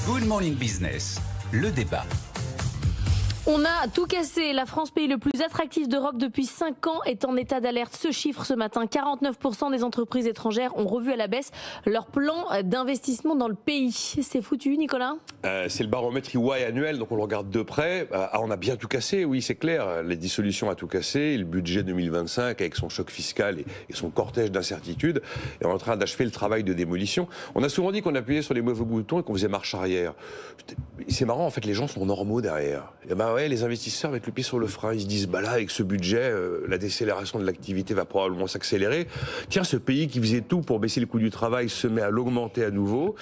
Good Morning Business, le débat. On a tout cassé. La France, pays le plus attractif d'Europe depuis 5 ans, est en état d'alerte. Ce chiffre ce matin, 49% des entreprises étrangères ont revu à la baisse leur plan d'investissement dans le pays. C'est foutu, Nicolas ? C'est le baromètre EY annuel, donc on le regarde de près. On a bien tout cassé, oui, c'est clair. La dissolution a tout cassé. Le budget 2025, avec son choc fiscal et son cortège d'incertitudes, est en train d'achever le travail de démolition. On a souvent dit qu'on appuyait sur les mauvais boutons et qu'on faisait marche arrière. C'est marrant, en fait, les gens sont normaux derrière. Et ouais, les investisseurs mettent le pied sur le frein, ils se disent là avec ce budget, la décélération de l'activité va probablement s'accélérer. Tiens, ce pays qui faisait tout pour baisser le coût du travail se met à l'augmenter à nouveau.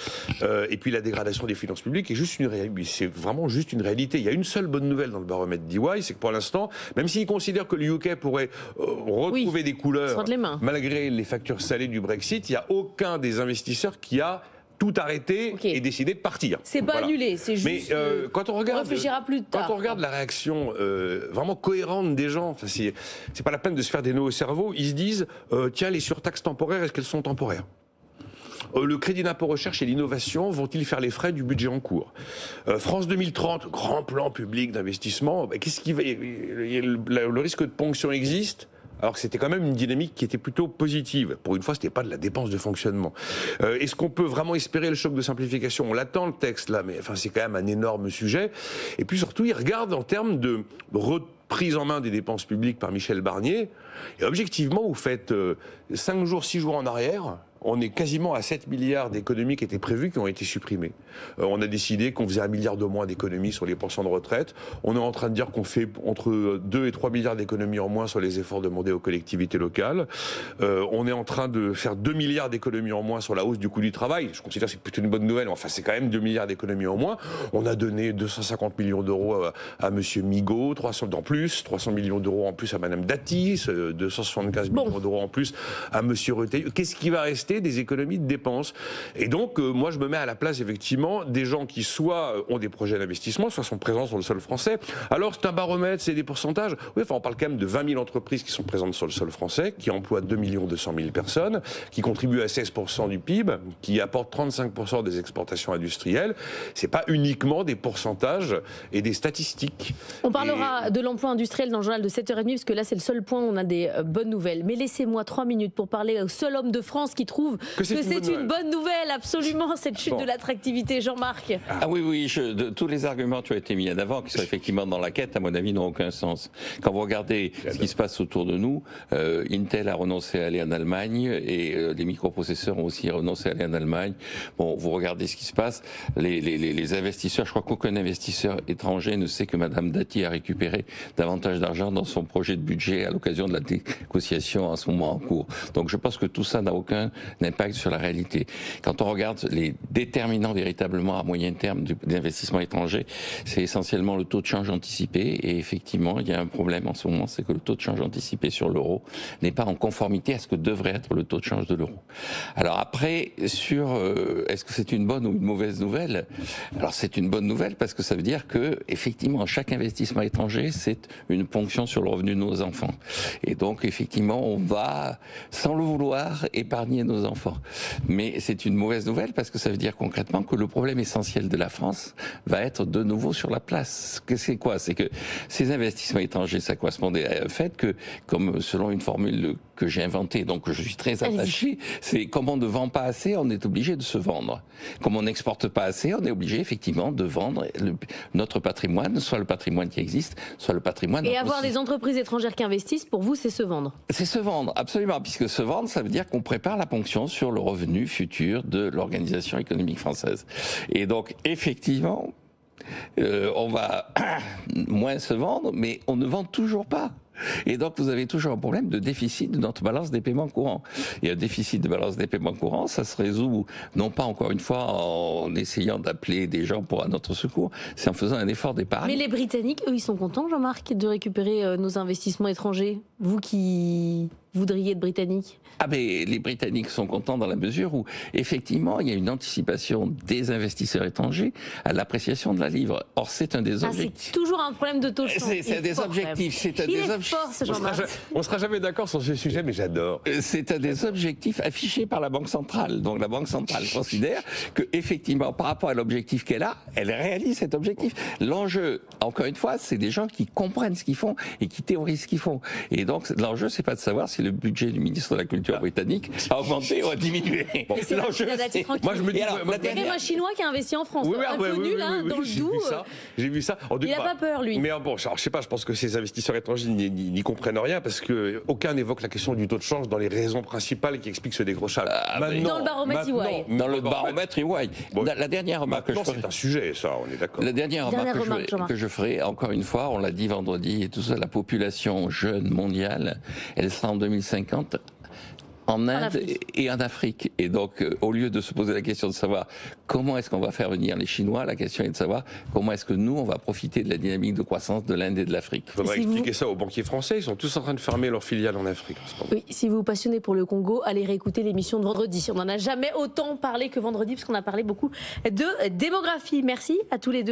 Et puis la dégradation des finances publiques est juste c'est vraiment juste une réalité. Il y a une seule bonne nouvelle dans le baromètre d'EY, c'est que pour l'instant, même s'ils considèrent que le UK pourrait retrouver des couleurs malgré les factures salées du Brexit, il n'y a aucun des investisseurs qui a tout arrêté et décider de partir. C'est pas annulé, c'est juste. Mais quand on regarde, on réfléchira plus tard. Quand on regarde la réaction vraiment cohérente des gens, c'est pas la peine de se faire des nœuds au cerveau. Ils se disent tiens, les surtaxes temporaires, est-ce qu'elles sont temporaires ? Le crédit d'impôt recherche et l'innovation vont-ils faire les frais du budget en cours ? France 2030, grand plan public d'investissement. Qu'est-ce qui va le risque de ponction existe ? Alors que c'était quand même une dynamique qui était plutôt positive. Pour une fois, c'était pas de la dépense de fonctionnement. Est-ce qu'on peut vraiment espérer le choc de simplification ? On l'attend, le texte, là, mais enfin, c'est quand même un énorme sujet. Et puis surtout, il regarde en termes de reprise en main des dépenses publiques par Michel Barnier. Et objectivement, vous faites 5 jours, 6 jours en arrière, on est quasiment à 7 milliards d'économies qui étaient prévues, qui ont été supprimées. On a décidé qu'on faisait 1 milliard de moins d'économies sur les pensions de retraite. On est en train de dire qu'on fait entre 2 et 3 milliards d'économies en moins sur les efforts demandés aux collectivités locales. On est en train de faire 2 milliards d'économies en moins sur la hausse du coût du travail. Je considère que c'est plutôt une bonne nouvelle. Enfin, c'est quand même 2 milliards d'économies en moins. On a donné 250 millions d'euros à monsieur Migaud, 300 millions d'euros en plus à madame Dati, 275 millions d'euros en plus à monsieur Retailleau. Qu'est-ce qui va rester ? Des économies de dépenses. Et donc, moi, je me mets à la place, effectivement, des gens qui soit ont des projets d'investissement, soit sont présents sur le sol français. Alors, c'est un baromètre, c'est des pourcentages. Oui, enfin, on parle quand même de 20 000 entreprises qui sont présentes sur le sol français, qui emploient 2 200 000 personnes, qui contribuent à 16% du PIB, qui apportent 35% des exportations industrielles. C'est pas uniquement des pourcentages et des statistiques. On parlera de l'emploi industriel dans le journal de 7h30, parce que là, c'est le seul point où on a des bonnes nouvelles. Mais laissez-moi 3 minutes pour parler au seul homme de France qui trouve que c'est une bonne nouvelle, absolument, cette chute de l'attractivité. Jean-Marc. Ah oui, tous les arguments qui ont été mis en avant, qui sont effectivement dans la quête, à mon avis, n'ont aucun sens. Quand vous regardez ce qui se passe autour de nous, Intel a renoncé à aller en Allemagne et les microprocesseurs ont aussi renoncé à aller en Allemagne. Bon, vous regardez ce qui se passe, les investisseurs, je crois qu'aucun investisseur étranger ne sait que Madame Dati a récupéré davantage d'argent dans son projet de budget à l'occasion de la négociation en ce moment en cours. Donc je pense que tout ça n'a aucun impact sur la réalité. Quand on regarde les déterminants véritablement à moyen terme d'investissement étranger, c'est essentiellement le taux de change anticipé. Et effectivement, il y a un problème en ce moment, c'est que le taux de change anticipé sur l'euro n'est pas en conformité à ce que devrait être le taux de change de l'euro. Alors après, sur est-ce que c'est une bonne ou une mauvaise nouvelle ? Alors c'est une bonne nouvelle parce que ça veut dire que effectivement chaque investissement étranger c'est une ponction sur le revenu de nos enfants. Et donc effectivement on va, sans le vouloir, épargner nos enfants. Mais c'est une mauvaise nouvelle parce que ça veut dire concrètement que le problème essentiel de la France va être de nouveau sur la place. C'est quoi ? C'est que ces investissements étrangers, ça correspondait au fait que, comme selon une formule que j'ai inventée, donc je suis très attaché, c'est comme on ne vend pas assez, on est obligé de se vendre. Comme on n'exporte pas assez, on est obligé effectivement de vendre notre patrimoine, soit le patrimoine qui existe, soit le patrimoine... Et avoir des entreprises étrangères qui investissent, pour vous, c'est se vendre ? C'est se vendre, absolument, puisque se vendre, ça veut dire qu'on prépare la ponction sur le revenu futur de l'organisation économique française. Et donc, effectivement, on va moins se vendre, mais on ne vend toujours pas. Et donc, vous avez toujours un problème de déficit de notre balance des paiements courants. Et un déficit de balance des paiements courants, ça se résout, non pas encore une fois en essayant d'appeler des gens à notre secours, c'est en faisant un effort d'épargne. Mais les Britanniques, eux, ils sont contents, Jean-Marc, de récupérer nos investissements étrangers. Vous qui voudriez de britannique? Ah mais les Britanniques sont contents dans la mesure où effectivement il y a une anticipation des investisseurs étrangers à l'appréciation de la livre. Or c'est un des objectifs. C'est toujours un problème de taux de change. C'est un des objectifs. C'est un des objectifs. On sera jamais d'accord sur ce sujet, mais j'adore. C'est un des objectifs affichés par la Banque centrale. Donc la Banque centrale considère que effectivement par rapport à l'objectif qu'elle a, elle réalise cet objectif. L'enjeu, encore une fois, c'est des gens qui comprennent ce qu'ils font et qui théorisent ce qu'ils font. Et donc l'enjeu, c'est pas de savoir si le budget du ministre de la Culture britannique a augmenté ou a diminué. Bon. L'enjeu, c'est... Moi, je me dis... Il y a même un Chinois qui a investi en France, inconnu, là, dans le Doubs. J'ai vu ça. Il n'a pas peur, lui. Mais bon, alors, je sais pas, je pense que ces investisseurs étrangers n'y comprennent rien parce qu'aucun n'évoque la question du taux de change dans les raisons principales qui expliquent ce décrochage. Dans le baromètre EY. Dans le baromètre EY. Bon, la dernière remarque que je ferai... c'est un sujet, ça, on est d'accord. La dernière remarque que je ferai, encore une fois, on l'a dit vendredi, et tout ça, la population jeune mondiale, elle sera en 2050 en Inde et en Afrique. Et donc, au lieu de se poser la question de savoir comment est-ce qu'on va faire venir les Chinois, la question est de savoir comment est-ce que nous, on va profiter de la dynamique de croissance de l'Inde et de l'Afrique. Il faudrait expliquer ça aux banquiers français. Ils sont tous en train de fermer leurs filiales en Afrique. Oui, si vous vous passionnez pour le Congo, allez réécouter l'émission de vendredi. On n'en a jamais autant parlé que vendredi, parce qu'on a parlé beaucoup de démographie. Merci à tous les deux.